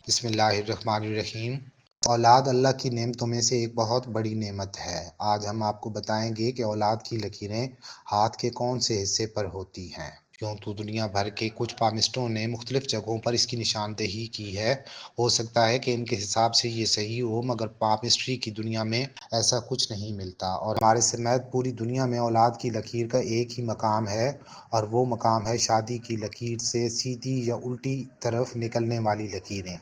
بسم اللہ الرحمن الرحیم۔ اولاد اللہ کی نعمتوں میں سے ایک بہت بڑی نعمت ہے۔ آج ہم آپ کو بتائیں گے کہ اولاد کی لکیریں ہاتھ کے کون سے حصے پر ہوتی ہیں۔ یوں تو دنیا بھر کے کچھ پامسٹوں نے مختلف جگہوں پر اس کی نشاندہی کی ہے۔ ہو سکتا ہے کہ ان کے حساب سے یہ صحیح ہو، مگر پامسٹری کی دنیا میں ایسا کچھ نہیں ملتا، اور ہمارے سمیت پوری دنیا میں اولاد کی لکیر کا ایک ہی مقام ہے، اور وہ مقام ہے شادی کی لکیر سے سیدھی یا الٹی طرف نکلنے والی لکیریں،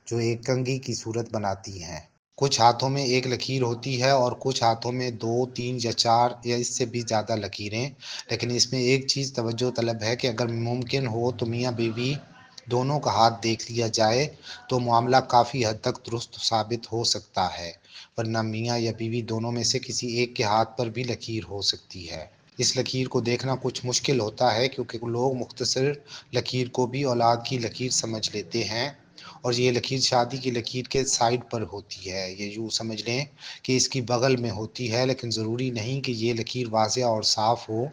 جو ایک کنگھی کی صورت بناتی ہیں۔ کچھ ہاتھوں میں ایک لکیر ہوتی ہے اور کچھ ہاتھوں میں 2، 3 یا 4 یا اس سے بھی زیادہ لکیریں، لیکن اس میں ایک چیز توجہ طلب ہے کہ اگر ممکن ہو تو میاں بیوی دونوں کا ہاتھ دیکھ لیا جائے تو معاملہ کافی حد تک درست ثابت ہو سکتا ہے، ورنہ میاں یا بیوی دونوں میں سے کسی ایک کے ہاتھ پر بھی لکیر ہو سکتی ہے۔ اس لکیر کو دیکھنا کچھ مشکل ہوتا ہے، کیونکہ لوگ مختصر لکیر کو بھی اولاد کی لکیر سمجھ لیتے ہیں، اور یہ لکیر شادی کی لکیر کے سائیڈ پر ہوتی ہے، یہ یوں سمجھ لیں کہ اس کی بغل میں ہوتی ہے، لیکن ضروری نہیں کہ یہ لکیر واضح اور صاف ہو،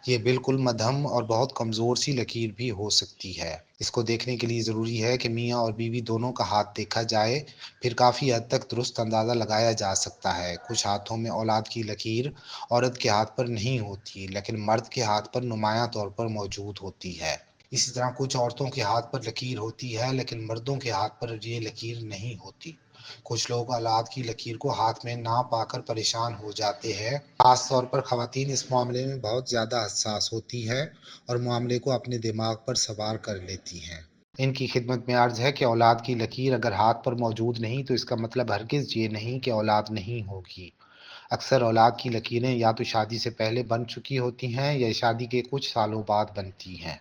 یہ بالکل مدھم اور بہت کمزور سی لکیر بھی ہو سکتی ہے۔ اس کو دیکھنے کے لیے ضروری ہے کہ میاں اور بیوی دونوں کا ہاتھ دیکھا جائے، پھر کافی حد تک درست اندازہ لگایا جا سکتا ہے۔ کچھ ہاتھوں میں اولاد کی لکیر عورت کے ہاتھ پر نہیں ہوتی، لیکن مرد کے ہاتھ پر نمایاں طور پر موجود ہوتی ہے۔ اسی طرح کچھ عورتوں کے ہاتھ پر لکیر ہوتی ہے، لیکن مردوں کے ہاتھ پر یہ لکیر نہیں ہوتی۔ کچھ لوگ اولاد کی لکیر کو ہاتھ میں نہ پا کر پریشان ہو جاتے ہیں، خاص طور پر خواتین اس معاملے میں بہت زیادہ حساس ہوتی ہیں اور معاملے کو اپنے دماغ پر سوار کر لیتی ہیں۔ ان کی خدمت میں عرض ہے کہ اولاد کی لکیر اگر ہاتھ پر موجود نہیں تو اس کا مطلب ہرگز یہ نہیں کہ اولاد نہیں ہوگی۔ اکثر اولاد کی لکیریں یا تو شادی سے پہلے بن چکی ہوتی ہیں یا شادی کے کچھ سالوں بعد بنتی ہیں۔